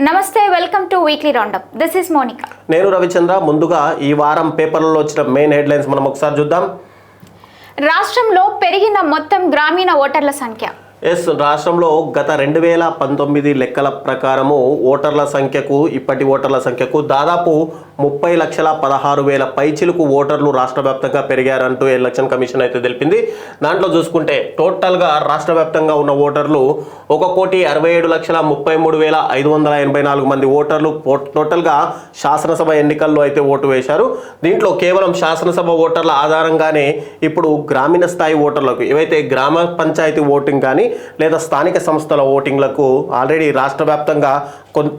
నమస్తే, welcome to weekly roundup. This is Monika. నేను రవిచంద్ర. ముందుగా ఈ వారం పేపర్లలో వచ్చిన మెయిన్ హెడ్లైన్స్ మనం ఒకసారి చూద్దాం. రాష్ట్రంలో పెరిగిన మొత్తం గ్రామీణ ఓటర్ల సంఖ్య. రాష్ట్రంలో గత 2019 లెక్కల ప్రకారము ఇప్పటి ఓటర్ల సంఖ్యకు దాదాపు 30,16,000 పైచిలకు ఓటర్లు రాష్ట్ర వ్యాప్తంగా పెరిగారంటూ ఎలక్షన్ కమిషన్ అయితే తెలిపింది. దాంట్లో చూసుకుంటే టోటల్గా రాష్ట్ర వ్యాప్తంగా ఉన్న ఓటర్లు 1,67,33,584 మంది ఓటర్లు టోటల్గా శాసనసభ ఎన్నికల్లో అయితే ఓటు వేశారు. దీంట్లో కేవలం శాసనసభ ఓటర్ల ఆధారంగానే ఇప్పుడు గ్రామీణ స్థాయి ఓటర్లకు ఏవైతే గ్రామ పంచాయతీ ఓటింగ్ కానీ లేదా స్థానిక సంస్థల ఓటింగ్లకు ఆల్రెడీ రాష్ట్ర వ్యాప్తంగా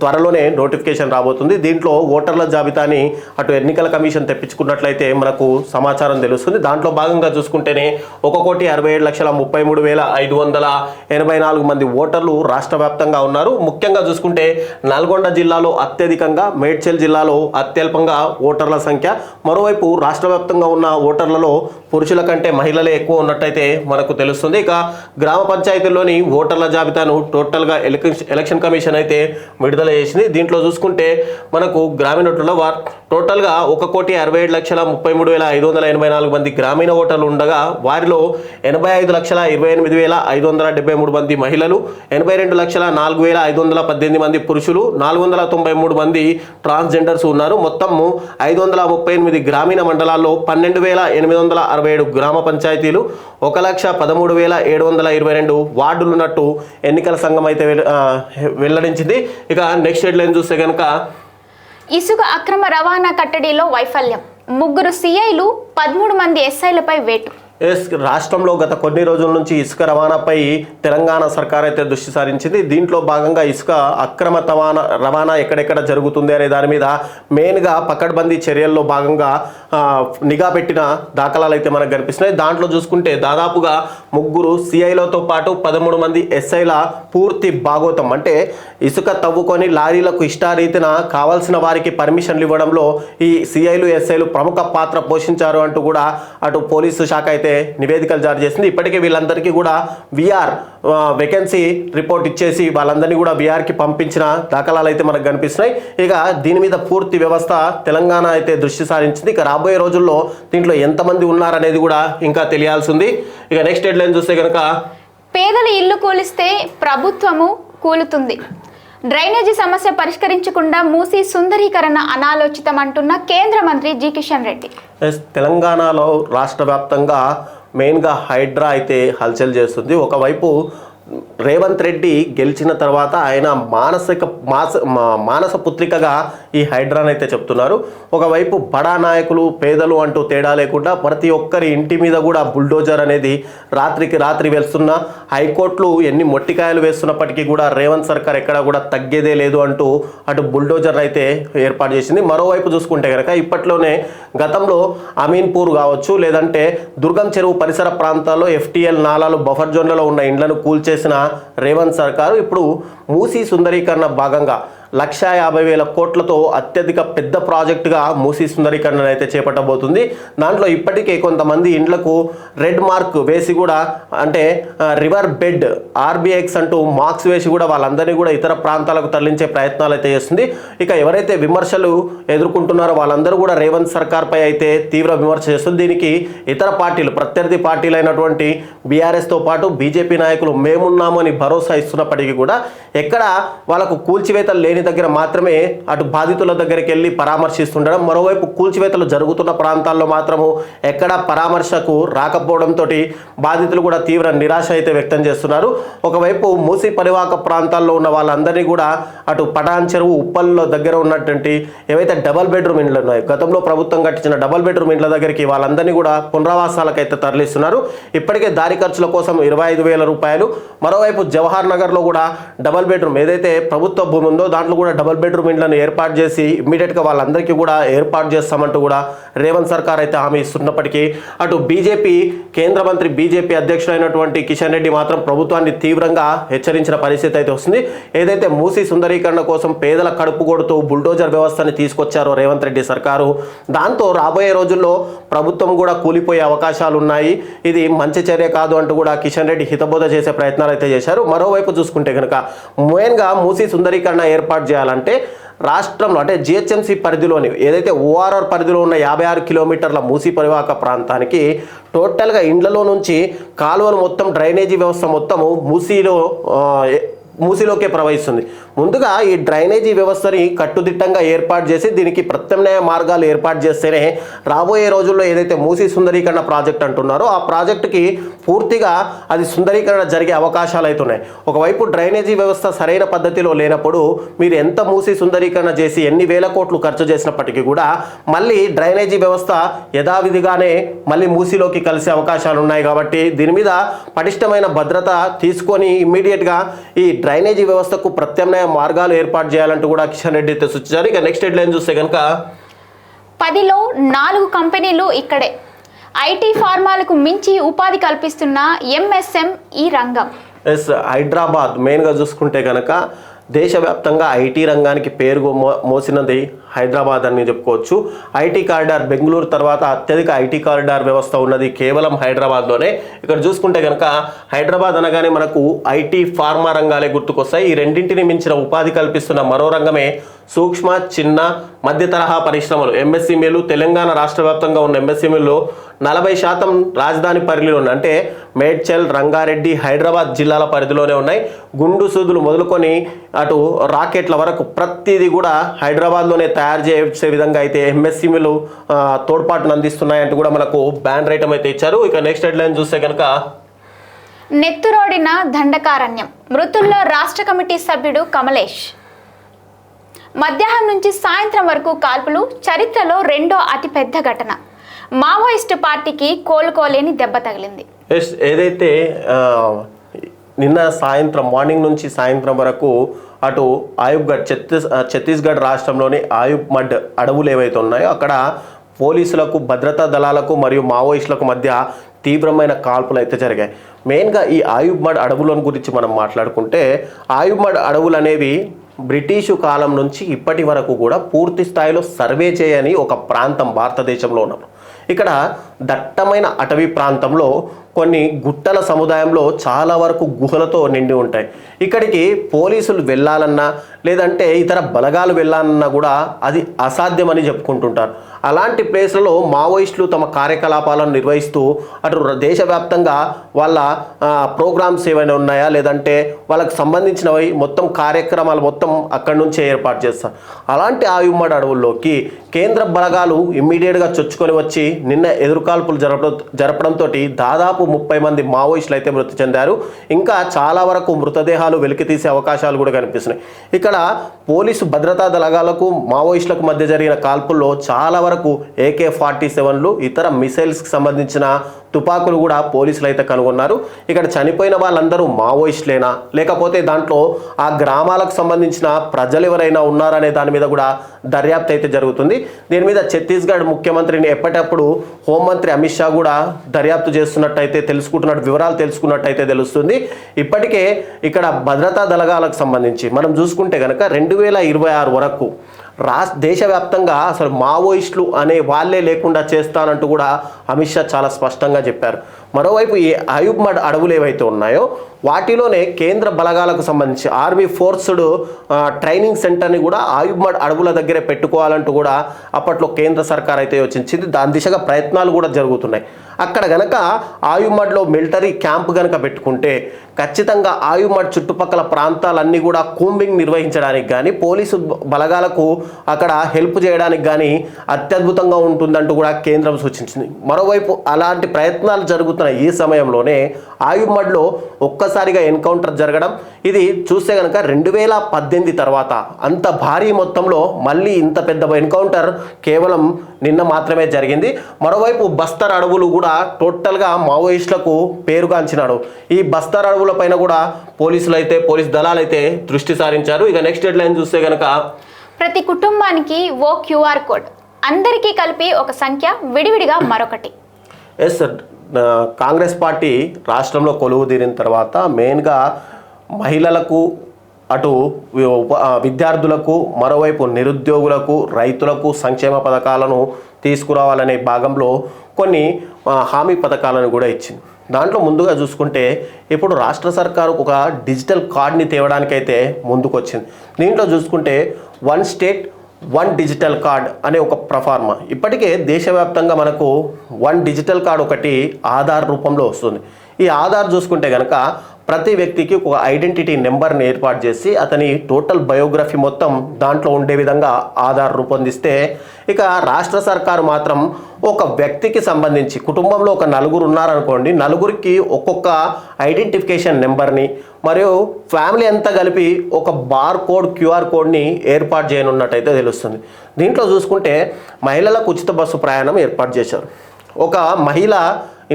త్వరలోనే నోటిఫికేషన్ రాబోతుంది. దీంట్లో ఓటర్ల జాబితాని అటు ఎన్నికల కమిషన్ తెప్పించుకున్నట్లయితే మనకు సమాచారం తెలుస్తుంది. దాంట్లో భాగంగా చూసుకుంటేనే 1,67,33,584 మంది ఓటర్లు రాష్ట్ర వ్యాప్తంగా ఉన్నారు. ముఖ్యంగా చూసుకుంటే నల్గొండ జిల్లాలో అత్యధికంగా, మేడ్చల్ జిల్లాలో అత్యల్పంగా ఓటర్ల సంఖ్య. మరోవైపు రాష్ట్ర వ్యాప్తంగా ఉన్న ఓటర్లలో పురుషుల కంటే మహిళలే ఎక్కువ ఉన్నట్టయితే మనకు తెలుస్తుంది. ఇక గ్రామ పంచాయతీల్లోని ఓటర్ల జాబితాను టోటల్గా ఎలక్షన్ కమిషన్ అయితే విడుదల చేసింది. దీంట్లో చూసుకుంటే మనకు గ్రామీణ ఓటర్ల టోటల్గా 1,60,33,584 మంది గ్రామీణ ఓటర్లు ఉండగా వారిలో 85,28,573 మంది మహిళలు, 82,04,518 మంది పురుషులు, 493 మంది ట్రాన్స్జెండర్స్ ఉన్నారు. మొత్తం 538 గ్రామీణ మండలాల్లో 12,867 గ్రామ పంచాయతీలు, 1,13,722 వార్డులు ఉన్నట్టు ఎన్నికల సంఘం అయితే వెల్లడించింది. ఇక నెక్స్ట్ హెడ్లైన్ చూస్తే కనుక ఇసుక అక్రమ రవాణా కట్టడిలో వైఫల్యం, 3 సిఐలు 13 మంది ఎస్ఐలపై వేటు. రాష్ట్రంలో గత కొన్ని రోజుల నుంచి ఇసుక రవాణాపై తెలంగాణ సర్కార్ అయితే దృష్టి సారించింది. దీంట్లో భాగంగా ఇసుక అక్రమ రవాణా ఎక్కడెక్కడ జరుగుతుంది అనే దాని మీద మెయిన్గా పకడ్బందీ చర్యల్లో భాగంగా నిఘా పెట్టిన దాఖలాలు అయితే మనకు కనిపిస్తున్నాయి. దాంట్లో చూసుకుంటే దాదాపుగా 3 సిఐలతో పాటు 13 మంది ఎస్ఐల పూర్తి భాగోతం, అంటే ఇసుక తవ్వుకొని లారీలకు ఇష్టారీతిన కావాల్సిన వారికి పర్మిషన్లు ఇవ్వడంలో ఈ సిఐలు ఎస్ఐలు ప్రముఖ పాత్ర పోషించారు అంటూ కూడా అటు పోలీసు శాఖ అయితే నివేదికలు జారీ చేసింది. ఇప్పటికే వీళ్ళందరికీ కూడా విఆర్ వేకెన్సీ రిపోర్ట్ ఇచ్చేసి వాళ్ళందరినీ కూడా విఆర్కి పంపించిన దాఖలాలు అయితే మనకు కనిపిస్తున్నాయి. ఇక దీని మీద పూర్తి వ్యవస్థ తెలంగాణ అయితే దృష్టి సారించింది. ఇక రాబోయే రోజుల్లో దీంట్లో ఎంతమంది ఉన్నారనేది కూడా ఇంకా తెలియాల్సి ఉంది. ఇక నెక్స్ట్ హెడ్లైన్ చూస్తే కనుక పేదల ఇల్లు కూలిస్తే ప్రభుత్వము కూలుతుంది, డ్రైనేజీ సమస్య పరిష్కరించకుండా మూసీ సుందరీకరణ అనాలోచితం అంటున్న కేంద్ర మంత్రి జి కిషన్ రెడ్డి. తెలంగాణలో రాష్ట్ర వ్యాప్తంగా మెయిన్గా హైడ్రా అయితే హల్చల్ చేస్తుంది. ఒకవైపు రేవంత్ రెడ్డి గెలిచిన తర్వాత ఆయన మానస పుత్రికగా ఈ హైడ్రాన్ అయితే చెప్తున్నారు. ఒకవైపు బడా నాయకులు పేదలు అంటూ తేడా లేకుండా ప్రతి ఒక్కరి ఇంటి మీద కూడా బుల్డోజర్ అనేది రాత్రికి రాత్రి వేస్తున్న, హైకోర్టులు ఎన్ని మొట్టికాయలు వేస్తున్నప్పటికీ కూడా రేవంత్ సర్కార్ ఎక్కడా కూడా తగ్గేదే లేదు అంటూ అటు బుల్డోజర్ అయితే ఏర్పాటు చేసింది. మరోవైపు చూసుకుంటే కనుక ఇప్పట్లోనే గతంలో అమీన్పూర్ కావచ్చు, లేదంటే దుర్గం చెరువు పరిసర ప్రాంతాల్లో FTL నాలాలు బఫర్ జోన్లలో ఉన్న ఇండ్లను కూల్చేసిన రేవంత్ సర్కారు ఇప్పుడు మూసీ సుందరీకరణ భాగంగా 1,50,000 కోట్లతో అత్యధిక పెద్ద ప్రాజెక్టుగా మూసీ సుందరీకరణ అయితే చేపట్టబోతుంది. దాంట్లో ఇప్పటికే కొంతమంది ఇండ్లకు రెడ్ మార్క్ వేసి కూడా, అంటే రివర్ బెడ్ RBX అంటూ మార్క్స్ వేసి కూడా వాళ్ళందరినీ కూడా ఇతర ప్రాంతాలకు తరలించే ప్రయత్నాలు అయితే చేస్తుంది. ఇక ఎవరైతే విమర్శలు ఎదుర్కొంటున్నారో వాళ్ళందరూ కూడా రేవంత్ సర్కార్పై అయితే తీవ్ర విమర్శ చేస్తుంది. దీనికి ఇతర పార్టీలు, ప్రత్యర్థి పార్టీలైనటువంటి BRSతో పాటు BJP నాయకులు మేమున్నామని భరోసా ఇస్తున్నప్పటికీ కూడా ఎక్కడ వాళ్ళకు కూల్చివేతలు లేని దగ్గర మాత్రమే అటు బాధితుల దగ్గరికి వెళ్ళి పరామర్శిస్తుండడం, మరోవైపు కూల్చివేతలు జరుగుతున్న ప్రాంతాల్లో మాత్రము ఎక్కడ పరామర్శకు రాకపోవడంతో బాధితులు కూడా తీవ్ర నిరాశ అయితే వ్యక్తం చేస్తున్నారు. ఒకవైపు మూసీ పరివాహక ప్రాంతాల్లో ఉన్న వాళ్ళందరినీ కూడా అటు పటాన్ చెరువు, ఉప్పల్లో దగ్గర ఉన్నటువంటి ఏవైతే డబల్ బెడ్రూమ్ ఇండ్లు ఉన్నాయో, గతంలో ప్రభుత్వం కట్టించిన డబల్ బెడ్రూమ్ ఇండ్ల దగ్గరికి వాళ్ళందరినీ కూడా పునరావాసాలకైతే తరలిస్తున్నారు. ఇప్పటికే దారి ఖర్చుల కోసం 25,000 రూపాయలు. మరోవైపు జవహర్ నగర్లో కూడా డబల్ బెడ్రూమ్ ఏదైతే ప్రభుత్వ భూమి ఉందో దాంట్లో కూడా డబల్ బెడ్రూమ్ ఇండ్లను ఏర్పాటు చేసి ఇమ్మీడియట్గా వాళ్ళందరికీ కూడా ఏర్పాటు చేస్తామంటూ కూడా రేవంత్ సర్కార్ అయితే హామీ ఇస్తున్నప్పటికీ అటు బీజేపీ కేంద్ర మంత్రి, బీజేపీ అధ్యక్షుడైనటువంటి కిషన్ రెడ్డి మాత్రం ప్రభుత్వాన్ని తీవ్రంగా హెచ్చరించిన పరిస్థితి అయితే వస్తుంది. ఏదైతే మూసీ సుందరీకరణ కోసం పేదల కడుపు కొడుతూ బుల్డోజర్ వ్యవస్థని తీసుకొచ్చారో రేవంత్ రెడ్డి సర్కారు, దాంతో రాబోయే రోజుల్లో ప్రభుత్వం కూడా కూలిపోయే అవకాశాలు ఉన్నాయి. ఇది మంచి చర్య కాదు అంటూ కూడా కిషన్ రెడ్డి హితబోధ చేసే ప్రయత్నాలు అయితే చేశారు. మరోవైపు చూసుకుంటే కనుక మెయిన్గా మూసీ సుందరీకరణ ఏర్పాటు ఏర్పాటు చేయాలంటే రాష్ట్రంలో అంటే జిహెచ్ఎంసీ పరిధిలోని ఏదైతే ఓఆర్ఆర్ పరిధిలో ఉన్న 56 కిలోమీటర్ల మూసీ పరివాహక ప్రాంతానికి టోటల్గా ఇండ్లలో నుంచి కాలువలు మొత్తం డ్రైనేజీ వ్యవస్థ మొత్తము మూసీలోకే ప్రవహిస్తుంది. ముందుగా ఈ డ్రైనేజీ వ్యవస్థని కట్టుదిట్టంగా ఏర్పాటు చేసి దీనికి ప్రత్యామ్నాయ మార్గాలు ఏర్పాటు చేస్తేనే రాబోయే రోజుల్లో ఏదైతే మూసీ సుందరీకరణ ప్రాజెక్ట్ అంటున్నారో ఆ ప్రాజెక్టుకి పూర్తిగా అది సుందరీకరణ జరిగే అవకాశాలు అవుతున్నాయి. ఒకవైపు డ్రైనేజీ వ్యవస్థ సరైన పద్ధతిలో లేనప్పుడు మీరు ఎంత మూసీ సుందరీకరణ చేసి ఎన్ని వేల కోట్లు ఖర్చు చేసినప్పటికీ కూడా మళ్ళీ డ్రైనేజీ వ్యవస్థ యథావిధిగానే మళ్ళీ మూసీలోకి కలిసే అవకాశాలు ఉన్నాయి. కాబట్టి దీని మీద పటిష్టమైన భద్రత తీసుకొని ఇమ్మీడియట్గా ఈ డ్రైనేజీ వ్యవస్థకు ప్రత్యామ్నాయ మార్గాలు ఏర్పాటు చేయాలంటూ కూడా కిషన్ రెడ్డి అయితే సూచించారు. ఇక నెక్స్ట్ హెడ్లైన్ చూస్తే కనుక 10లో 4 కంపెనీలు ఇక్కడే, ఐటీ ఫార్మాలకు మించి ఉపాధి కల్పిస్తున్న ఎంఎస్ఎంఈ రంగం. హైదరాబాద్ మెయిన్గా చూసుకుంటే కనుక దేశవ్యాప్తంగా ఐటీ రంగానికి పేరు మోసినది హైదరాబాద్ అని చెప్పుకోవచ్చు. ఐటీ కారిడార్ బెంగళూరు తర్వాత అత్యధిక ఐటీ కారిడార్ వ్యవస్థ ఉన్నది కేవలం హైదరాబాద్లోనే. ఇక్కడ చూసుకుంటే కనుక హైదరాబాద్ అనగానే మనకు ఐటీ ఫార్మా రంగాలే గుర్తుకొస్తాయి. ఈ రెండింటిని మించిన ఉపాధి కల్పిస్తున్న మరో రంగమే సూక్ష్మ చిన్న మధ్య తరహా పరిశ్రమలు ఎంఎస్ఎంఈలు. తెలంగాణ రాష్ట్ర వ్యాప్తంగా ఉన్న ఎంఎస్ఎంఈలో 40% రాజధాని పరిధిలో ఉన్నాయి. అంటే మేడ్చల్, రంగారెడ్డి, హైదరాబాద్ జిల్లాల పరిధిలోనే ఉన్నాయి. గుండు సూదులు మొదలుకొని అటు రాకెట్ల వరకు ప్రతిదీ కూడా హైదరాబాద్లోనే తయారు చేసే విధంగా అయితే ఎంఎస్ఎంఈలు తోడ్పాటును అందిస్తున్నాయంటూ కూడా మనకు బ్యాన్ రైటం అయితే ఇచ్చారు. ఇక నెక్స్ట్ హెడ్లైన్ చూస్తే కనుక నెత్తురోడిన దండకారణ్యం, మృతుల్లో రాష్ట్ర కమిటీ సభ్యుడు కమలేష్. మధ్యాహ్నం నుంచి సాయంత్రం వరకు కాల్పులు, చరిత్రలో రెండో అతిపెద్ద ఘటన. మావోయిస్టు పార్టీకి కోలుకోలేని దెబ్బ తగిలింది. ఏదైతే నిన్న సాయంత్రం మార్నింగ్ నుంచి సాయంత్రం వరకు అటు ఆయుబ్గఢ్ ఛత్తీస్గఢ్ రాష్ట్రంలోని ఆయుబ్మడ్ అడవులు ఏవైతే ఉన్నాయో అక్కడ పోలీసులకు, భద్రతా దళాలకు మరియు మావోయిస్టులకు మధ్య తీవ్రమైన కాల్పులు అయితే జరిగాయి. మెయిన్గా ఈ ఆయుబ్మడ్ అడవుల గురించి మనం మాట్లాడుకుంటే ఆయుబ్మడ్ అడవులు అనేవి బ్రిటిషు కాలం నుంచి ఇప్పటి వరకు కూడా పూర్తి స్థాయిలో సర్వే చేయని ఒక ప్రాంతం భారతదేశంలో ఉన్నప్పుడు. ఇక్కడ దట్టమైన అటవీ ప్రాంతంలో కొన్ని గుట్టల సముదాయంలో చాలా వరకు గుహలతో నిండి ఉంటాయి. ఇక్కడికి పోలీసులు వెళ్ళాలన్నా లేదంటే ఇతర బలగాలు వెళ్ళాలన్నా కూడా అది అసాధ్యమని చెప్పుకుంటుంటారు. అలాంటి ప్లేస్లలో మావోయిస్టులు తమ కార్యకలాపాలను నిర్వహిస్తూ అటు దేశవ్యాప్తంగా వాళ్ళ ప్రోగ్రామ్స్ ఏమైనా ఉన్నాయా లేదంటే వాళ్ళకు సంబంధించినవి మొత్తం కార్యక్రమాలు మొత్తం అక్కడి నుంచే ఏర్పాటు చేస్తారు. అలాంటి ఆయుమ్మడి అడవుల్లోకి కేంద్ర బలగాలు ఇమ్మీడియట్గా చొచ్చుకొని వచ్చి నిన్న ఎదురుకాల్పులు జరపడంతో దాదాపు 30 మంది మావోయిస్టులు అయితే మృతి చెందారు. ఇంకా చాలా వరకు మృతదేహాలు వెలికి తీసే అవకాశాలు కూడా కనిపిస్తున్నాయి. ఇక్కడ పోలీసు భద్రతా దళాలకు మావోయిస్టులకు మధ్య జరిగిన కాల్పుల్లో చాలా వరకు AK-47లు ఇతర మిసైల్స్కి సంబంధించిన తుపాకులు కూడా పోలీసులు అయితే కనుగొన్నారు. ఇక్కడ చనిపోయిన వాళ్ళందరూ మావోయిస్టులేనా లేకపోతే దాంట్లో ఆ గ్రామాలకు సంబంధించిన ప్రజలు ఎవరైనా ఉన్నారనే దాని మీద కూడా దర్యాప్తు అయితే జరుగుతుంది. దీని మీద ఛత్తీస్గఢ్ ముఖ్యమంత్రిని ఎప్పటికప్పుడు హోంమంత్రి అమిత్ షా కూడా దర్యాప్తు చేస్తున్నట్టయితే వివరాలు తెలుసుకున్నట్టయితే తెలుస్తుంది. ఇప్పటికే ఇక్కడ భద్రతా దళాలకు సంబంధించి మనం చూసుకుంటే కనుక 2026 వరకు దేశవ్యాప్తంగా అసలు మావోయిస్టులు అనే వాళ్ళే లేకుండా చేస్తానంటూ కూడా అమిత్ షా చాలా స్పష్టంగా చెప్పారు. మరోవైపు ఈ ఆయుబ్మడ్ అడవులు ఏవైతే ఉన్నాయో వాటిలోనే కేంద్ర బలగాలకు సంబంధించి ఆర్మీ ఫోర్స్డ్ ట్రైనింగ్ సెంటర్ని కూడా ఆయుబ్మడ్ అడవుల దగ్గరే పెట్టుకోవాలంటూ కూడా అప్పట్లో కేంద్ర సర్కార్ అయితే యోచించింది. దాని దిశగా ప్రయత్నాలు కూడా జరుగుతున్నాయి. అక్కడ గనక ఆయుబ్మడ్లో మిలిటరీ క్యాంప్ కనుక పెట్టుకుంటే ఖచ్చితంగా ఆయుబ్మడ్ చుట్టుపక్కల ప్రాంతాలన్నీ కూడా కూంబింగ్ నిర్వహించడానికి కానీ పోలీసు బలగాలకు అక్కడ హెల్ప్ చేయడానికి కానీ అత్యద్భుతంగా ఉంటుందంటూ కూడా కేంద్రం సూచించింది. మరోవైపు అలాంటి ప్రయత్నాలు జరుగుతున్న ఈ సమయంలోనే ఆయుబ్మడ్లో ఒక్కసారిగా ఎన్కౌంటర్ జరగడం, ఇది చూస్తే కనుక 2018 తర్వాత అంత భారీ మొత్తంలో మళ్ళీ ఇంత పెద్ద ఎన్కౌంటర్ కేవలం నిన్న మాత్రమే జరిగింది. మరోవైపు బస్తర్ అడవులు కూడా టోటల్గా మావోయిస్టులకు పేరుగాంచినాడు. ఈ బస్తర్ అడవుల పైన కూడా పోలీసు దళాలు అయితే దృష్టి సారించారు. ఇక నెక్స్ట్ హెడ్లైన్ చూస్తే కనుక ప్రతి కుటుంబానికి ఓ QR కోడ్, అందరికీ కలిపి ఒక సంఖ్య, విడివిడిగా మరొకటి. కాంగ్రెస్ పార్టీ రాష్ట్రంలో కొలువు తీరిన తర్వాత మెయిన్గా మహిళలకు, అటు విద్యార్థులకు, మరోవైపు నిరుద్యోగులకు, రైతులకు సంక్షేమ పథకాలను తీసుకురావాలనే భాగంలో కొన్ని హామీ పథకాలను కూడా ఇచ్చింది. దాంట్లో ముందుగా చూసుకుంటే ఇప్పుడు రాష్ట్ర సర్కారు ఒక డిజిటల్ కార్డ్ని తేవడానికైతే ముందుకు వచ్చింది. దీంట్లో చూసుకుంటే one state one digital card అనే ఒక ప్రఫార్మా ఇప్పటికే దేశవ్యాప్తంగా మనకు వన్ డిజిటల్ కార్డ్ ఒకటి ఆధార్ రూపంలో వస్తుంది. ఈ ఆధార్ చూసుకుంటే కనుక ప్రతి వ్యక్తికి ఒక ఐడెంటిటీ నెంబర్ని ఏర్పాటు చేసి అతని టోటల్ బయోగ్రఫీ మొత్తం దాంట్లో ఉండే విధంగా ఆధార్ రూపొందిస్తే, ఇక రాష్ట్ర సర్కారు మాత్రం ఒక వ్యక్తికి సంబంధించి కుటుంబంలో ఒక నలుగురు ఉన్నారనుకోండి, నలుగురికి ఒక్కొక్క ఐడెంటిఫికేషన్ నెంబర్ని మరియు ఫ్యామిలీ అంతా కలిపి ఒక బార్ కోడ్ క్యూఆర్ కోడ్ని ఏర్పాటు చేయనున్నట్టయితే తెలుస్తుంది. దీంట్లో చూసుకుంటే మహిళలకు ఉచిత బస్సు ప్రయాణం ఏర్పాటు చేశారు. ఒక మహిళ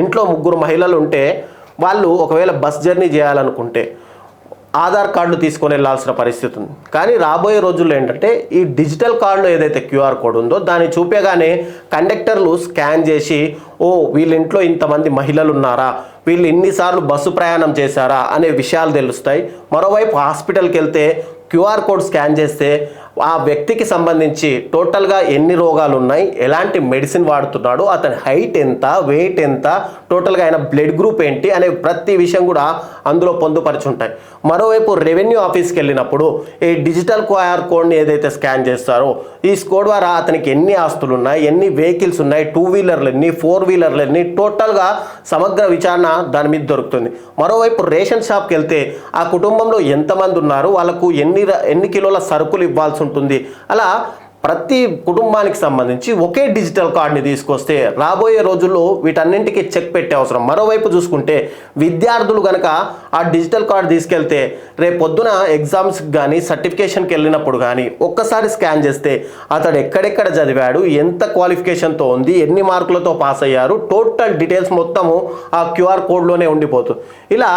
ఇంట్లో 3 మహిళలు ఉంటే వాళ్ళు ఒకవేళ బస్ జర్నీ చేయాలనుకుంటే ఆధార్ కార్డులు తీసుకొని వెళ్ళాల్సిన పరిస్థితి ఉంది. కానీ రాబోయే రోజుల్లో ఏంటంటే ఈ డిజిటల్ కార్డులో ఏదైతే క్యూఆర్ కోడ్ ఉందో దాన్ని చూపేగానే కండక్టర్లు స్కాన్ చేసి, ఓ వీళ్ళ ఇంట్లో ఇంతమంది మహిళలు ఉన్నారా, వీళ్ళు ఇన్నిసార్లు బస్సు ప్రయాణం చేశారా అనే విషయాలు తెలుస్తాయి. మరోవైపు హాస్పిటల్కి వెళ్తే క్యూఆర్ కోడ్ స్కాన్ చేస్తే ఆ వ్యక్తికి సంబంధించి టోటల్గా ఎన్ని రోగాలు ఉన్నాయి, ఎలాంటి మెడిసిన్ వాడుతున్నాడు, అతని హైట్ ఎంత, వెయిట్ ఎంత, టోటల్గా ఆయన బ్లడ్ గ్రూప్ ఏంటి అనే ప్రతి విషయం కూడా అందులో పొందుపరిచి ఉంటాయి. మరోవైపు రెవెన్యూ ఆఫీస్కి వెళ్ళినప్పుడు ఈ డిజిటల్ క్యూఆర్ కోడ్ని ఏదైతే స్కాన్ చేస్తారో ఈ స్కోడ్ ద్వారా అతనికి ఎన్ని ఆస్తులు ఉన్నాయి, ఎన్ని వెహికల్స్ ఉన్నాయి, 2 వీలర్లు ఎన్ని, 4 వీలర్లు ఎన్ని, టోటల్గా సమగ్ర విచారణ దాని మీద దొరుకుతుంది. మరోవైపు రేషన్ షాప్కి వెళ్తే ఆ కుటుంబంలో ఎంతమంది ఉన్నారు, వాళ్ళకు ఎన్ని కిలోల సరుకులు ఇవ్వాల్సి ఉంటుంది, అలా ప్రతి కుటుంబానికి సంబంధించి ఒకే డిజిటల్ కార్డ్ని తీసుకొస్తే రాబోయే రోజుల్లో వీటన్నింటికి చెక్ పెట్టే అవసరం. మరోవైపు చూసుకుంటే విద్యార్థులు కనుక ఆ డిజిటల్ కార్డ్ తీసుకెళ్తే రేపు పొద్దున ఎగ్జామ్స్కి కానీ సర్టిఫికేషన్కి వెళ్ళినప్పుడు కానీ ఒక్కసారి స్కాన్ చేస్తే అతడు ఎక్కడెక్కడ చదివాడు, ఎంత క్వాలిఫికేషన్తో ఉంది, ఎన్ని మార్కులతో పాస్ అయ్యారు, టోటల్ డీటెయిల్స్ మొత్తము ఆ క్యూఆర్ కోడ్లోనే ఉండిపోతుంది. ఇలా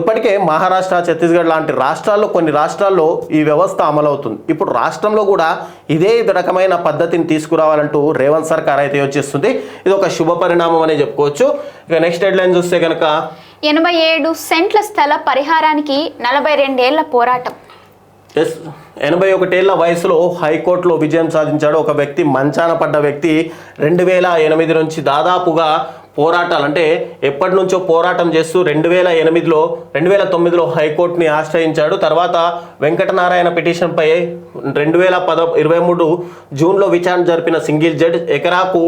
ఇప్పటికే మహారాష్ట్ర, ఛత్తీస్గఢ్ లాంటి రాష్ట్రాల్లో కొన్ని రాష్ట్రాల్లో ఈ వ్యవస్థ అమలవుతుంది. ఇప్పుడు రాష్ట్రంలో కూడా ఇదే రకమైన పద్ధతిని తీసుకురావాలంటూ రేవంత్ సర్కార్ అయితే వచ్చేస్తుంది. ఇది ఒక శుభ పరిణామం అనే చెప్పుకోవచ్చు. ఇక నెక్స్ట్ హెడ్లైన్ చూస్తే కనుక 87 సెంట్ల స్థల పరిహారానికి 42 ఏళ్ల పోరాటం. 81 ఏళ్ల వయసులో హైకోర్టులో విజయం సాధించాడు ఒక వ్యక్తి. మంచాన పడ్డ వ్యక్తి 2008 నుంచి దాదాపుగా పోరాటాలు అంటే ఎప్పటి నుంచో పోరాటం చేస్తూ 2009లో హైకోర్టుని ఆశ్రయించాడు. తర్వాత వెంకటనారాయణ పిటిషన్పై 2023 జూన్లో విచారణ జరిపిన సింగిల్ జడ్జ్ ఎకరాకు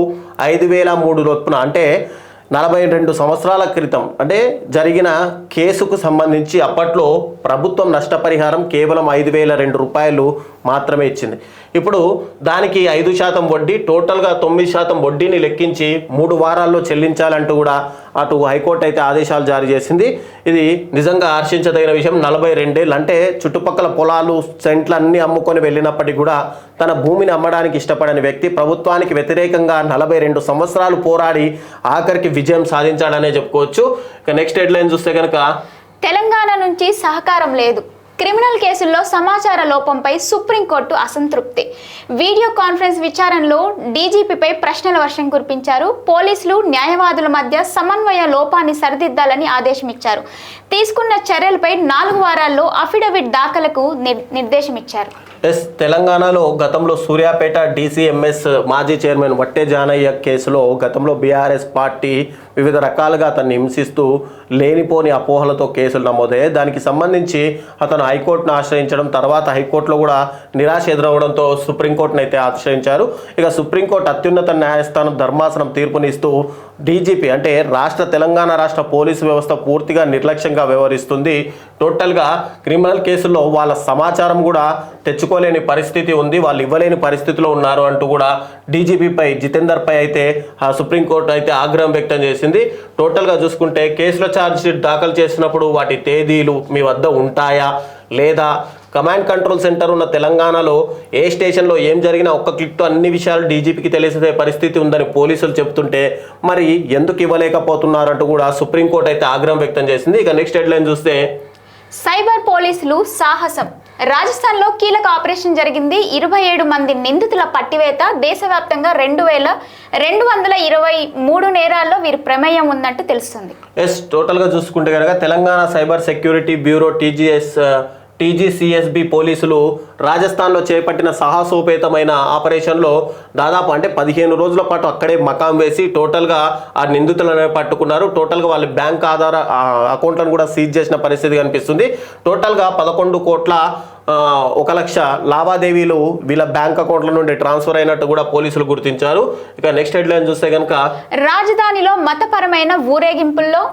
5,003 చొప్పున అంటే 42 సంవత్సరాల క్రితం అంటే జరిగిన కేసుకు సంబంధించి అప్పట్లో ప్రభుత్వం నష్టపరిహారం కేవలం 5,002 రూపాయలు మాత్రమే ఇచ్చింది. ఇప్పుడు దానికి 5% వడ్డీ, టోటల్గా 9% వడ్డీని లెక్కించి 3 వారాల్లో చెల్లించాలంటూ కూడా అటు హైకోర్టు అయితే ఆదేశాలు జారీ చేసింది. ఇది నిజంగా హర్షించదగిన విషయం. 42 ఏళ్ళు అంటే చుట్టుపక్కల పొలాలు, సెంట్లు అన్నీ అమ్ముకొని వెళ్ళినప్పటికీ కూడా తన భూమిని అమ్మడానికి ఇష్టపడని వ్యక్తి ప్రభుత్వానికి వ్యతిరేకంగా 42 సంవత్సరాలు పోరాడి ఆఖరికి విజయం సాధించాడనే చెప్పుకోవచ్చు. ఇక నెక్స్ట్ హెడ్లైన్ చూస్తే కనుక తెలంగాణ నుంచి సహకారం లేదు, క్రిమినల్ కేసుల్లో సమాచార లోపంపై సుప్రీంకోర్టు అసంతృప్తి. వీడియో కాన్ఫరెన్స్ విచారణలో డీజీపీపై ప్రశ్నల వర్షం కురిపించారు. పోలీసులు, న్యాయవాదుల మధ్య సమన్వయ లోపాన్ని సరిదిద్దాలని ఆదేశమిచ్చారు. తీసుకున్న చర్యలపై 4 వారాల్లో అఫిడవిట్ దాఖలకు నిర్దేశమిచ్చారు. తెలంగాణలో గతంలో సూర్యాపేట డీసీఎంఎస్ మాజీ చైర్మన్ వట్టే జానయ్య కేసులో గతంలో బీఆర్ఎస్ పార్టీ వివిధ రకాలుగా అతన్ని హింసిస్తూ లేనిపోని అపోహలతో కేసులు నమోదయ్యాయి. దానికి సంబంధించి అతను హైకోర్టును ఆశ్రయించడం, తర్వాత హైకోర్టులో కూడా నిరాశ ఎదురవడంతో సుప్రీంకోర్టును అయితే ఆశ్రయించారు. ఇక సుప్రీంకోర్టు అత్యున్నత న్యాయస్థానం ధర్మాసనం తీర్పునిస్తూ డీజీపీ అంటే తెలంగాణ రాష్ట్ర పోలీసు వ్యవస్థ పూర్తిగా నిర్లక్ష్యంగా వ్యవహరిస్తుంది. టోటల్గా క్రిమినల్ కేసుల్లో వాళ్ళ సమాచారం కూడా తెచ్చుకోలేని పరిస్థితి ఉంది, వాళ్ళు ఇవ్వలేని పరిస్థితిలో ఉన్నారు అంటూ కూడా డీజీపీపై జితేందర్పై అయితే ఆ సుప్రీంకోర్టు అయితే ఆగ్రహం వ్యక్తం చేసింది. టోటల్గా చూసుకుంటే కేసుల ఛార్జ్షీట్ దాఖలు చేసినప్పుడు వాటి తేదీలు మీ వద్ద ఉంటాయా లేదా, కమాండ్ కంట్రోల్ సెంటర్ ఉన్న తెలంగాణలో ఏ స్టేషన్లో ఏం జరిగినా ఒక్క క్లిక్తో అన్ని విషయాలు డీజీపీకి తెలిసే పరిస్థితి ఉందని పోలీసులు చెప్తుంటే మరి ఎందుకు ఇవ్వలేకపోతున్నారంటూ కూడా సుప్రీంకోర్టు అయితే ఆగ్రహం వ్యక్తం చేసింది. ఇక నెక్స్ట్ హెడ్లైన్ చూస్తే సైబర్ పోలీసులు సాహసం. రాజస్థాన్లో కీలక ఆపరేషన్ జరిగింది. 27 మంది నిందితుల పట్టివేత. దేశవ్యాప్తంగా 2,223 నేరాల్లో వీరి ప్రమేయం ఉందంటూ తెలుస్తుంది. టోటల్గా చూసుకుంటే కనుక Telangana cyber security bureau TGS టీజీసీఎస్బీ పోలీసులు రాజస్థాన్లో చేపట్టిన సాహసోపేతమైన ఆపరేషన్లో దాదాపు అంటే 15 రోజుల పాటు అక్కడే మకాం వేసి టోటల్గా ఆ నిందితులను పట్టుకున్నారు. టోటల్గా వాళ్ళ బ్యాంక్ ఆధార అకౌంట్లను కూడా సీజ్ చేసిన పరిస్థితి కనిపిస్తుంది. టోటల్గా 11 కోట్ల 1 లక్ష లావాదేవీలు వీళ్ళ బ్యాంక్ అకౌంట్ల నుండి ట్రాన్స్ఫర్ అయినట్టు కూడా పోలీసులు గుర్తించారు. ఇక నెక్స్ట్ హెడ్లైన్ చూస్తే కనుక రాజధానిలో మతపరమైన ఊరేగింపుల్లో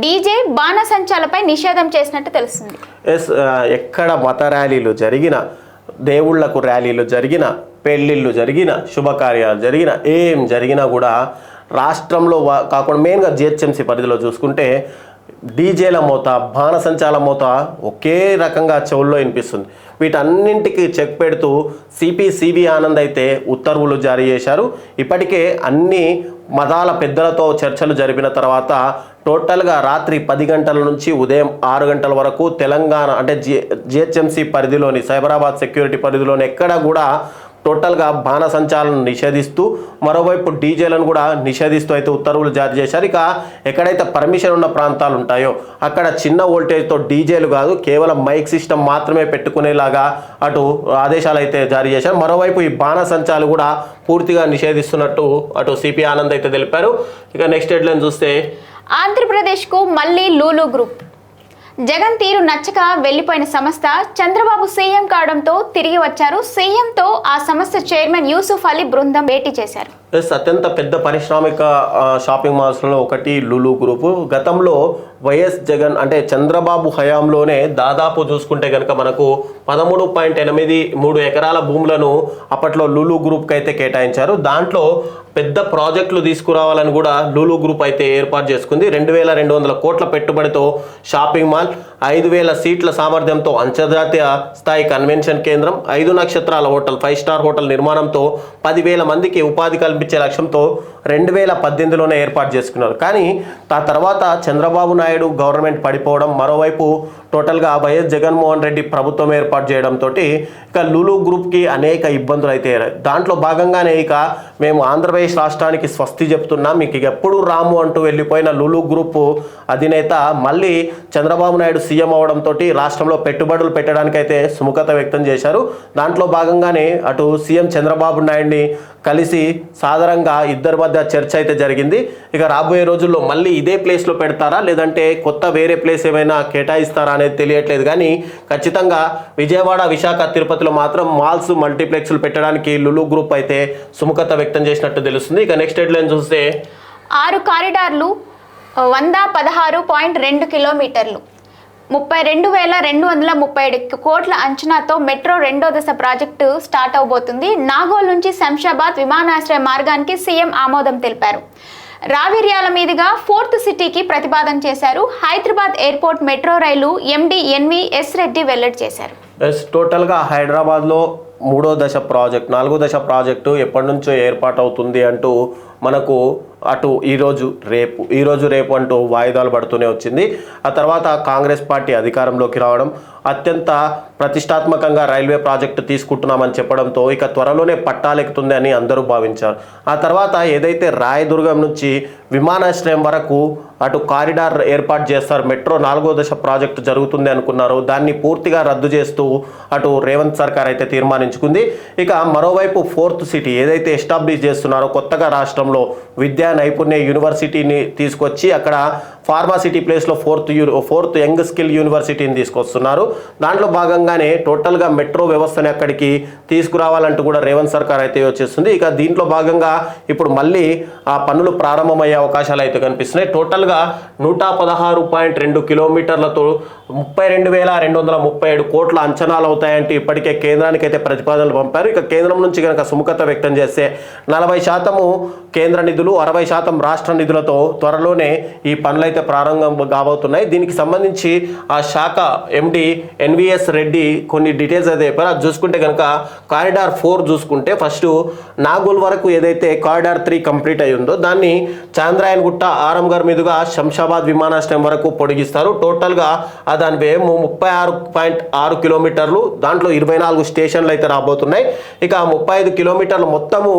డీజే బాణసంచాలపై నిషేధం చేసినట్టు తెలుస్తుంది. ఎక్కడ మత ర్యాలీలు జరిగిన, దేవుళ్లకు ర్యాలీలు జరిగిన, పెళ్ళిళ్ళు జరిగిన, శుభకార్యాలు జరిగిన, ఏం జరిగినా కూడా రాష్ట్రంలో కాకుండా మెయిన్గా జిహెచ్ఎంసీ పరిధిలో చూసుకుంటే డీజేల మోత, బాణసంచాల మోత ఒకే రకంగా చెవుల్లో వినిపిస్తుంది. వీటన్నింటికి చెక్ పెడుతూ సిపి ఆనంద్ అయితే ఉత్తర్వులు జారీ చేశారు. ఇప్పటికే అన్ని మతాల పెద్దలతో చర్చలు జరిపిన తర్వాత టోటల్గా రాత్రి 10 గంటల నుంచి ఉదయం 6 గంటల వరకు తెలంగాణ అంటే జిహెచ్ఎంసీ పరిధిలోని సైబరాబాద్ సెక్యూరిటీ పరిధిలోని ఎక్కడ కూడా టోటల్గా బాణసంచాలను నిషేధిస్తూ మరోవైపు డీజేలను కూడా నిషేధిస్తూ అయితే ఉత్తర్వులు జారీ చేశారు. ఇక ఎక్కడైతే పర్మిషన్ ఉన్న ప్రాంతాలు ఉంటాయో అక్కడ చిన్న వోల్టేజ్తో డీజేలు కాదు, కేవలం మైక్ సిస్టమ్ మాత్రమే పెట్టుకునేలాగా అటు ఆదేశాలు అయితే జారీ చేశారు. మరోవైపు ఈ బాణసంచాలు కూడా పూర్తిగా నిషేధిస్తున్నట్టు అటు సిపి ఆనంద్ అయితే తెలిపారు. ఇక నెక్స్ట్ హెడ్లైన్ చూస్తే ఆంధ్రప్రదేశ్కు మళ్ళీ లూలు గ్రూప్. జగన్ తీరు నచ్చక వెళ్లిపోయిన సంస్థ చంద్రబాబు సీఎం కావడంతో తిరిగి వచ్చారు. సీఎంతో ఆ సంస్థ చైర్మన్ యూసుఫ్ అలీ బృందం భేటీ చేశారు. అత్యంత పెద్ద పారిశ్రామిక షాపింగ్ మాల్స్లో ఒకటి లులు గ్రూపు. గతంలో వైఎస్ జగన్ అంటే చంద్రబాబు హయాంలోనే దాదాపు చూసుకుంటే కనుక మనకు 13.83 ఎకరాల భూములను అప్పట్లో లులు గ్రూప్కి అయితే కేటాయించారు. దాంట్లో పెద్ద ప్రాజెక్టులు తీసుకురావాలని కూడా లులు గ్రూప్ అయితే ఏర్పాటు చేసుకుంది. 2200 కోట్ల పెట్టుబడితో షాపింగ్ మాల్, 5000 సీట్ల సామర్థ్యంతో అంతర్జాతీయ స్థాయి కన్వెన్షన్ కేంద్రం, 5 నక్షత్రాల హోటల్, 5 స్టార్ హోటల్ నిర్మాణంతో 10,000 మందికి ఉపాధి కల్పించే లక్ష్యంతో 2018లోనే ఏర్పాటు చేసుకున్నారు. కానీ ఆ తర్వాత చంద్రబాబు నాయుడు గవర్నమెంట్ పడిపోవడం, మరోవైపు టోటల్గా వైఎస్ జగన్మోహన్ రెడ్డి ప్రభుత్వం ఏర్పాటు చేయడంతో ఇక లులు గ్రూప్కి అనేక ఇబ్బందులు అయితే దాంట్లో భాగంగానే ఇక మేము ఆంధ్రప్రదేశ్ రాష్ట్రానికి స్వస్తి చెప్తున్నాం, మీకు ఇక ఎప్పుడు రాము అంటూ వెళ్ళిపోయిన లులు గ్రూప్ అధినేత మళ్ళీ చంద్రబాబు నాయుడు సీఎం అవడంతో రాష్ట్రంలో పెట్టుబడులు పెట్టడానికైతే సుముఖత వ్యక్తం చేశారు. దాంట్లో భాగంగానే అటు సీఎం చంద్రబాబు నాయుడిని కలిసి సాధారణంగా ఇద్దరి మధ్య చర్చ అయితే జరిగింది. ఇక రాబోయే రోజుల్లో మళ్ళీ ఇదే ప్లేస్లో పెడతారా లేదంటే కొత్త వేరే ప్లేస్ ఏమైనా కేటాయిస్తారా అనేది తెలియట్లేదు. కానీ ఖచ్చితంగా విజయవాడ, విశాఖ, తిరుపతిలో మాత్రం మాల్స్, మల్టీప్లెక్స్లు పెట్టడానికి లులు గ్రూప్ అయితే సుముఖత వ్యక్తం చేసినట్టు తెలుస్తుంది. ఇక నెక్స్ట్ హెడ్లైన్ చూస్తే 6 కారిడార్లు 116.2 కిలోమీటర్లు 32,237 కోట్ల అంచనాతో మెట్రో 2వ దశ ప్రాజెక్టు స్టార్ట్ అవబోతుంది. నాగోల్ నుంచి శంషాబాద్ విమానాశ్రయ మార్గానికి సీఎం ఆమోదం తెలిపారు. రావిర్యాల మీదుగా 4th సిటీకి ప్రతిపాదన చేశారు. హైదరాబాద్ ఎయిర్పోర్ట్ మెట్రో రైలు ఎండి ఎన్విఎస్ రెడ్డి వెల్లడి చేశారు. టోటల్గా హైదరాబాద్లో 3వ దశ ప్రాజెక్ట్, 4వ దశ ప్రాజెక్టు ఎప్పటి నుంచో ఏర్పాటు అవుతుంది అంటూ మనకు అటు ఈరోజు రేపు అంటూ వాయిదాలు పడుతూనే వచ్చింది. ఆ తర్వాత కాంగ్రెస్ పార్టీ అధికారంలోకి రావడం, అత్యంత ప్రతిష్టాత్మకంగా రైల్వే ప్రాజెక్టు తీసుకుంటున్నామని చెప్పడంతో ఇక త్వరలోనే పట్టాలెక్కుతుంది అని అందరూ భావించారు. ఆ తర్వాత ఏదైతే రాయదుర్గం నుంచి విమానాశ్రయం వరకు అటు కారిడార్ ఏర్పాటు చేస్తారు, మెట్రో 4వ దశ ప్రాజెక్టు జరుగుతుంది అనుకున్నారు, దాన్ని పూర్తిగా రద్దు చేస్తూ అటు రేవంత్ సర్కార్ అయితే తీర్మానించుకుంది. ఇక మరోవైపు 4th సిటీ ఏదైతే ఎస్టాబ్లిష్ చేస్తున్నారో కొత్తగా రాష్ట్రంలో విద్యా నైపుణ్య యూనివర్సిటీని తీసుకొచ్చి అక్కడ ఫార్మాసిటీ ప్లేస్లో 4th యంగ్ స్కిల్ యూనివర్సిటీని తీసుకొస్తున్నారు. దాంట్లో భాగంగానే టోటల్గా మెట్రో వ్యవస్థని అక్కడికి తీసుకురావాలంటూ కూడా రేవంత్ సర్కార్ అయితే వచ్చేస్తుంది. ఇక దీంట్లో భాగంగా ఇప్పుడు మళ్ళీ ఆ పనులు ప్రారంభమయ్యే అవకాశాలు అయితే కనిపిస్తున్నాయి. టోటల్గా 116.2 కిలోమీటర్లతో 32,237 కోట్ల అంచనాలు అవుతాయంటే ఇప్పటికే కేంద్రానికి అయితే ప్రతిపాదనలు పంపారు. ఇక కేంద్రం నుంచి కనుక సుముఖత వ్యక్తం చేస్తే 40% కేంద్ర నిధులు, 60% రాష్ట్ర నిధులతో త్వరలోనే ఈ పనులు అయితే ప్రారంభం కాబోతున్నాయి. దీనికి సంబంధించి ఆ శాఖ ఎండి ఎన్విఎస్ రెడ్డి కొన్ని డీటెయిల్స్ అయితే చెప్పారు. అది చూసుకుంటే కనుక కారిడార్ 4 చూసుకుంటే ఫస్ట్ నాగోల్ వరకు ఏదైతే కారిడార్ 3 కంప్లీట్ అయి ఉందో దాన్ని చాంద్రాయన్ గుట్ట, ఆరంగర్ మీదుగా శంషాబాద్ విమానాశ్రయం వరకు పొడిగిస్తారు. టోటల్గా దాని వ్యయం 36.6 కిలోమీటర్లు, దాంట్లో 24 స్టేషన్లు అయితే రాబోతున్నాయి. ఇక 35 కిలోమీటర్లు మొత్తము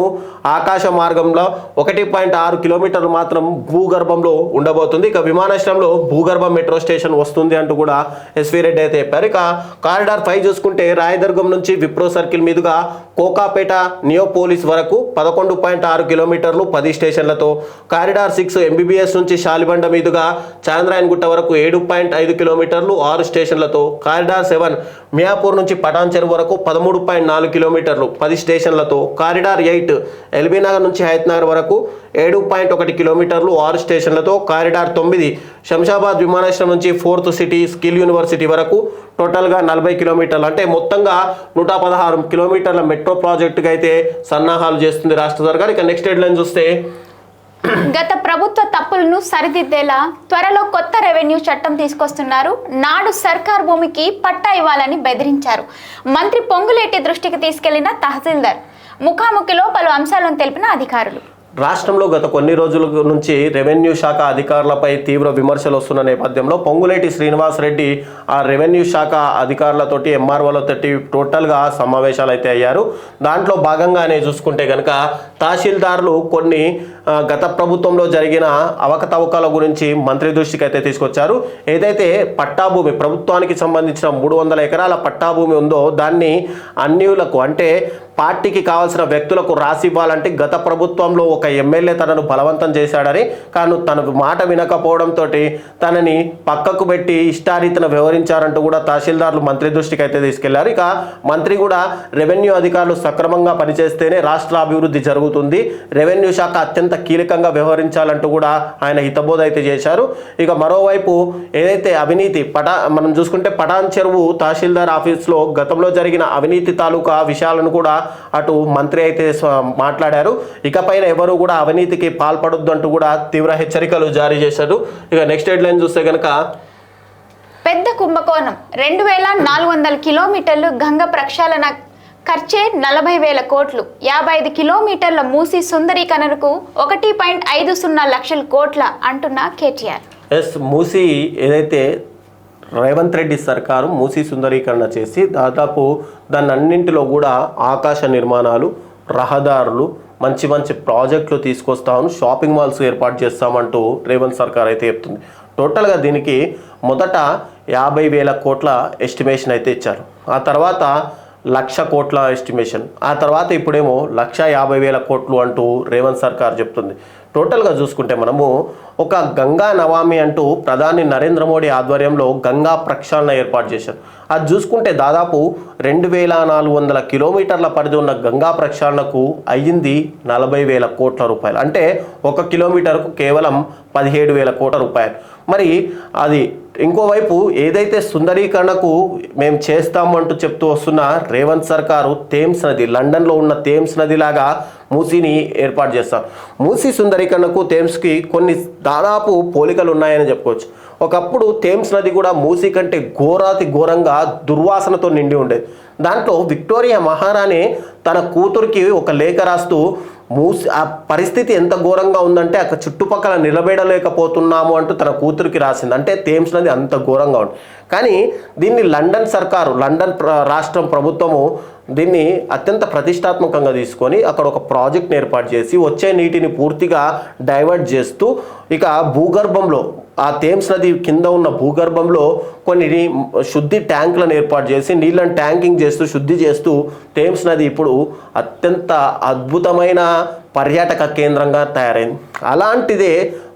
ఆకాశ మార్గంలో, 1.6 కిలోమీటర్లు మాత్రం భూగర్భంలో ఉండబోతుంది. ఇక విమానాశ్రయంలో భూగర్భ మెట్రో స్టేషన్ వస్తుంది అంటూ కూడా ఎస్వి రెడ్డి అయితే చెప్పారు. చెప్పారు. ఇక కారిడార్ 5 చూసుకుంటే రాయదుర్గం నుంచి విప్రో సర్కిల్ మీదుగా కోకాపేట నియోపోలిస్ వరకు 11.6 కిలోమీటర్లు 10 స్టేషన్లతో, కారిడార్ 6 ఎంబీబీఎస్ నుంచి శాలిబండ మీదుగా చాంద్రాయన్గుట్ట వరకు 7.5 కిలోమీటర్లు 6 స్టేషన్లతో, కారిడార్ 7 మియాపూర్ నుంచి పటాన్ చెరువు వరకు 13.4 కిలోమీటర్లు 10 స్టేషన్లతో, కారిడార్ 8 ఎల్బీనగర్ నుంచి హయత్నగర్ వరకు 7.1 కిలోమీటర్లు 6 స్టేషన్లతో, కారిడార్ 9 శంషాబాద్ విమానాశ్రయం నుంచి 4th సిటీ స్కిల్ యూనివర్సిటీ వరకు టోటల్గా 40 కిలోమీటర్లు, అంటే మొత్తంగా 116 కిలోమీటర్ల మెట్రో ప్రాజెక్టుగా అయితే సన్నాహాలు చేస్తుంది రాష్ట్ర సర్కార్. ఇక నెక్స్ట్ హెడ్లైన్ చూస్తే, గత ప్రభుత్వ తప్పులను సరిదిద్దేలా త్వరలో కొత్త రెవెన్యూ చట్టం తీసుకొస్తున్నారు. నాడు సర్కార్ భూమికి పట్టా ఇవ్వాలని బెదిరించారు. మంత్రి పొంగులేటి దృష్టికి తీసుకెళ్లిన తహసీల్దార్. ముఖాముఖిలో పలు అంశాలను తెలిపిన అధికారులు. రాష్ట్రంలో గత కొన్ని రోజుల నుంచి రెవెన్యూ శాఖ అధికారులపై తీవ్ర విమర్శలు వస్తున్న నేపథ్యంలో పొంగులేటి శ్రీనివాసరెడ్డి ఆ రెవెన్యూ శాఖ అధికారులతోటి ఎంఆర్ఓలతోటి టోటల్గా సమావేశాలు అయితే అయ్యారు. దాంట్లో భాగంగానే చూసుకుంటే కనుక తహసీల్దార్లు కొన్ని గత ప్రభుత్వంలో జరిగిన అవకతవకల గురించి మంత్రి దృష్టికి అయితే తీసుకొచ్చారు. ఏదైతే పట్టాభూమి ప్రభుత్వానికి సంబంధించిన 300 ఎకరాల పట్టాభూమి ఉందో దాన్ని అన్యులకు, అంటే పార్టీకి కావాల్సిన వ్యక్తులకు రాసి ఇవ్వాలంటే గత ప్రభుత్వంలో ఒక ఎమ్మెల్యే తనను బలవంతం చేశాడని, కానీ తన మాట వినకపోవడంతో తనని పక్కకు పెట్టి ఇష్టారీతన వ్యవహరించారంటూ కూడా తహసీల్దార్లు మంత్రి దృష్టికి అయితే తీసుకెళ్లారు. ఇక మంత్రి కూడా రెవెన్యూ అధికారులు సక్రమంగా పనిచేస్తేనే రాష్ట్ర అభివృద్ధి జరుగుతుంది, రెవెన్యూ శాఖ అత్యంత కీలకంగా వ్యవహరించాలంటూ కూడా ఆయన హితబోధ అయితే చేశారు. ఇక మరోవైపు ఏదైతే అవినీతి మనం చూసుకుంటే పటాన్ చెరువు తహసీల్దార్ ఆఫీస్లో గతంలో జరిగిన అవినీతి తాలూకా విషయాలను కూడా అటు మంత్రి అయితే మాట్లాడారు. ఇకపైన ఎవరు కూడా అవినీతికి పాల్పడొద్దు అంటూ కూడా తీవ్ర హెచ్చరికలు జారీ చేశారు. ఇక నెక్స్ట్ హెడ్లైన్ చూస్తే కనుక, పెద్ద కుంభకోణం 2400 కిలోమీటర్లు గంగ ప్రక్షాళన ఖర్చే 40,000 కోట్లు, 55 కిలోమీటర్ల మూసి సుందరీకరణకు 1.50 లక్షల కోట్ల అంటున్న కేటీఆర్. మూసి ఏదైతే రేవంత్ రెడ్డి సర్కారు మూసి సుందరీకరణ చేసి దాదాపు దాన్ని అన్నింటిలో కూడా ఆకాశ నిర్మాణాలు, రహదారులు, మంచి మంచి ప్రాజెక్టులు తీసుకొస్తామని, షాపింగ్ మాల్స్ ఏర్పాటు చేస్తామంటూ రేవంత్ సర్కార్ అయితే చెప్తుంది. టోటల్గా దీనికి మొదట 50,000 కోట్ల ఎస్టిమేషన్ అయితే ఇచ్చారు. ఆ తర్వాత 1,00,000 కోట్ల ఎస్టిమేషన్, ఆ తర్వాత ఇప్పుడేమో 1,50,000 కోట్లు అంటూ రేవంత్ సర్కార్ చెప్తుంది. టోటల్గా చూసుకుంటే మనము ఒక గంగా నవామి అంటూ ప్రధాని నరేంద్ర మోడీ ఆధ్వర్యంలో గంగా ప్రక్షాళన ఏర్పాటు చేశారు. అది చూసుకుంటే దాదాపు 2,400 కిలోమీటర్ల పరిధి ఉన్న గంగా ప్రక్షాళనకు అయ్యింది 40,000 కోట్ల రూపాయలు, అంటే 1 కిలోమీటర్కు కేవలం 17,000 కోట్ల రూపాయలు. మరి అది ఇంకోవైపు ఏదైతే సుందరీకరణకు మేము చేస్తామంటూ చెప్తూ వస్తున్న రేవంత్ సర్కారు థేమ్స్ నది, లండన్లో ఉన్న థేమ్స్ నదిలాగా మూసీని ఏర్పాటు చేస్తాం. మూసీ సుందరీకరణకు థేమ్స్కి కొన్ని దాదాపు పోలికలు ఉన్నాయని చెప్పుకోవచ్చు. ఒకప్పుడు థేమ్స్ నది కూడా మూసీ కంటే ఘోరాతి ఘోరంగా దుర్వాసనతో నిండి ఉండేది. దాంట్లో విక్టోరియా మహారాణి తన కూతురికి ఒక లేఖ రాస్తూ ఆ పరిస్థితి ఎంత ఘోరంగా ఉందంటే అక్కడ చుట్టుపక్కల నిలబెడలేకపోతున్నాము అంటూ తన కూతురికి రాసింది. అంటే థేమ్స్ నది అంత ఘోరంగా ఉంది. కానీ దీన్ని లండన్ సర్కారు, లండన్ రాష్ట్రం ప్రభుత్వము దీన్ని అత్యంత ప్రతిష్టాత్మకంగా తీసుకొని అక్కడ ఒక ప్రాజెక్ట్ని ఏర్పాటు చేసి వచ్చే నీటిని పూర్తిగా డైవర్ట్ చేస్తూ ఇక భూగర్భంలో ఆ థేమ్స్ నది కింద ఉన్న భూగర్భంలో కొన్ని శుద్ధి ట్యాంకులను ఏర్పాటు చేసి నీళ్ళని ట్యాంకింగ్ చేస్తూ శుద్ధి చేస్తూ థేమ్స్ నది ఇప్పుడు అత్యంత అద్భుతమైన పర్యాటక కేంద్రంగా తయారైంది. అలాంటిదే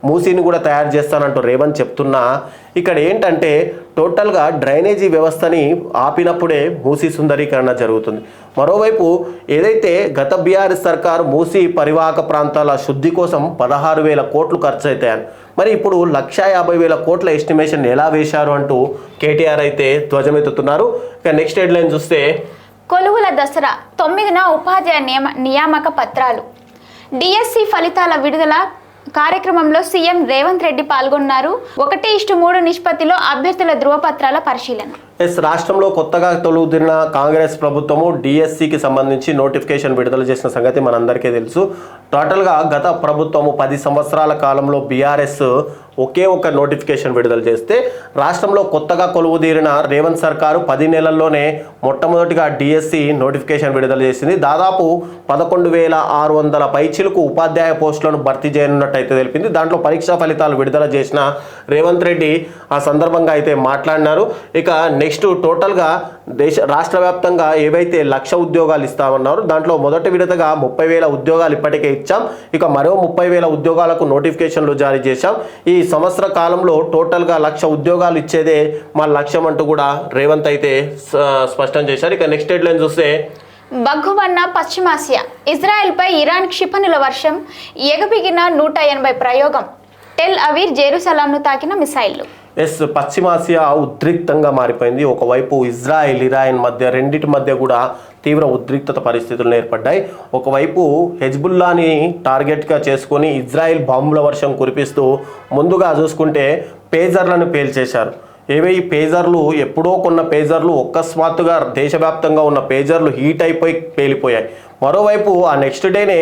మూసీని కూడా తయారు చేస్తానంటూ రేవంత్ చెప్తున్నా ఇక్కడ ఏంటంటే టోటల్గా డ్రైనేజీ వ్యవస్థని ఆపినప్పుడే మూసీ సుందరీకరణ జరుగుతుంది. మరోవైపు ఏదైతే గత బీఆర్ఎస్ సర్కారు మూసీ పరివాహక ప్రాంతాల శుద్ధి కోసం 16,000 కోట్లు ఖర్చు అవుతాయని, మరి ఇప్పుడు 1,50,000 కోట్ల ఎస్టిమేషన్ ఎలా వేశారు అంటూ కేటీఆర్ అయితే ధ్వజమెత్తుతున్నారు. ఇక నెక్స్ట్ హెడ్లైన్ చూస్తే, కొలువుల దసరా 9న ఉపాధ్యాయ నియామక పత్రాలు, డిఎస్సి ఫలితాల విడుదల కార్యక్రమంలో సీఎం రేవంత్ రెడ్డి పాల్గొన్నారు. 1:3 నిష్పత్తిలో అభ్యర్థుల ధృవపత్రాల పరిశీలన. రాష్ట్రంలో కొత్తగా తొలుగుతున్న కాంగ్రెస్ ప్రభుత్వము డిఎస్సికి సంబంధించి నోటిఫికేషన్ విడుదల చేసిన సంగతి మనందరికీ తెలుసు. టోటల్గా గత ప్రభుత్వము 10 సంవత్సరాల కాలంలో బీఆర్ఎస్ ఒకే ఒక నోటిఫికేషన్ విడుదల చేస్తే రాష్ట్రంలో కొత్తగా కొలువుదీరిన రేవంత్ సర్కారు 10 నెలల్లోనే మొట్టమొదటిగా డిఎస్సి నోటిఫికేషన్ విడుదల చేసింది. దాదాపు 11,600 పైచిలకు ఉపాధ్యాయ పోస్టులను భర్తీ చేయనున్నట్టు అయితే తెలిపింది. దాంట్లో పరీక్షా ఫలితాలు విడుదల చేసిన రేవంత్ రెడ్డి ఆ సందర్భంగా అయితే మాట్లాడినారు. ఇక నెక్స్ట్ టోటల్గా రాష్ట్ర వ్యాప్తంగా ఏవైతే 1,00,000 ఉద్యోగాలు ఇస్తామన్నారు దాంట్లో మొదటి విడతగా 30,000 ఉద్యోగాలు ఇప్పటికే ఇచ్చాం. ఇక మరో 30,000 ఉద్యోగాలకు నోటిఫికేషన్లు జారీ చేశాం. ఈ సంవత్సర కాలంలో టోటల్గా 1,00,000 ఉద్యోగాలు ఇచ్చేదే మా లక్ష్యం అంటూ కూడా రేవంత్ అయితే స్పష్టం చేశారు. ఇక నెక్స్ట్ హెడ్లైన్ చూస్తే బగ్గుమన్న పశ్చిమాసియా, ఇజ్రాయెల్పై ఇరాన్ క్షిపణుల వర్షం, ఎగబిగిన 180 ప్రయోగం, టెల్ అవీవ్ జెరూసలాంను తాకిన మిసైళ్లు. పశ్చిమాసియా ఉద్రిక్తంగా మారిపోయింది. ఒకవైపు ఇజ్రాయెల్ ఇరాన్ మధ్య రెండింటి మధ్య కూడా తీవ్ర ఉద్రిక్తత పరిస్థితులు ఏర్పడ్డాయి. ఒకవైపు హెజ్బుల్లాని టార్గెట్గా చేసుకొని ఇజ్రాయెల్ బాంబుల వర్షం కురిపిస్తూ ముందుగా చూసుకుంటే పేజర్లను పేల్చేశారు. ఏవే ఈ పేజర్లు ఎప్పుడో కొన్న పేజర్లు అకస్మాత్తుగా దేశవ్యాప్తంగా ఉన్న పేజర్లు హీట్ అయిపోయి పేలిపోయాయి. మరోవైపు ఆ నెక్స్ట్ డేనే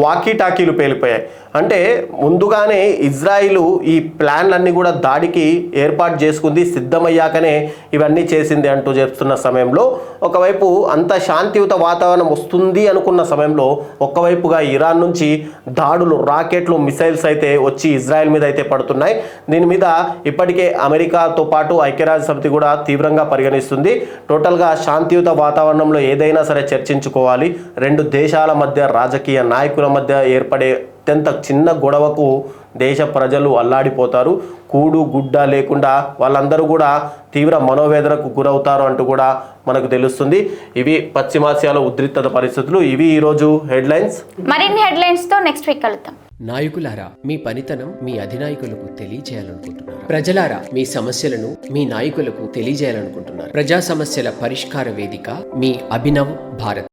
వాకీ టాకీలు పేలిపోయాయి. అంటే ముందుగానే ఇజ్రాయిల్ ఈ ప్లాన్లన్నీ కూడా దాడికి ఏర్పాటు చేసుకుంది, సిద్ధమయ్యాకనే ఇవన్నీ చేసింది అంటూ చెప్తున్న సమయంలో ఒకవైపు అంత శాంతియుత వాతావరణం వస్తుంది అనుకున్న సమయంలో ఒక్కవైపుగా ఇరాన్ నుంచి దాడులు, రాకెట్లు, మిసైల్స్ అయితే వచ్చి ఇజ్రాయెల్ మీద అయితే పడుతున్నాయి. దీని మీద ఇప్పటికే అమెరికాతో పాటు ఐక్యరాజ్య సమితి కూడా తీవ్రంగా పరిగణిస్తుంది. టోటల్గా శాంతియుత వాతావరణంలో ఏదైనా సరే చర్చించుకోవాలి. రెండు దేశాల మధ్య, రాజకీయ నాయకుల మధ్య ఏర్పడే అత్యంత చిన్న గొడవకు దేశ ప్రజలు అల్లాడిపోతారు. కూడు గుడ్డ లేకుండా వాళ్ళందరూ కూడా తీవ్ర మనోవేదనకు గురవుతారు అంటూ కూడా మనకు తెలుస్తుంది. ఇవి పశ్చిమాసియాలో ఉద్రిక్తత పరిస్థితులు. ఇవి ఈరోజు హెడ్లైన్స్. మరిన్ని హెడ్లైన్స్తో నెక్స్ట్ వీక్ కలుద్దాం. నాయకులారా, మీ పనితనం మీ అధినాయకులకు తెలియజేయాలనుకుంటున్నారు. ప్రజలారా, మీ సమస్యలను మీ నాయకులకు తెలియజేయాలనుకుంటున్నారు. ప్రజా సమస్యల పరిష్కార వేదిక మీ అభినవ్ భారత్.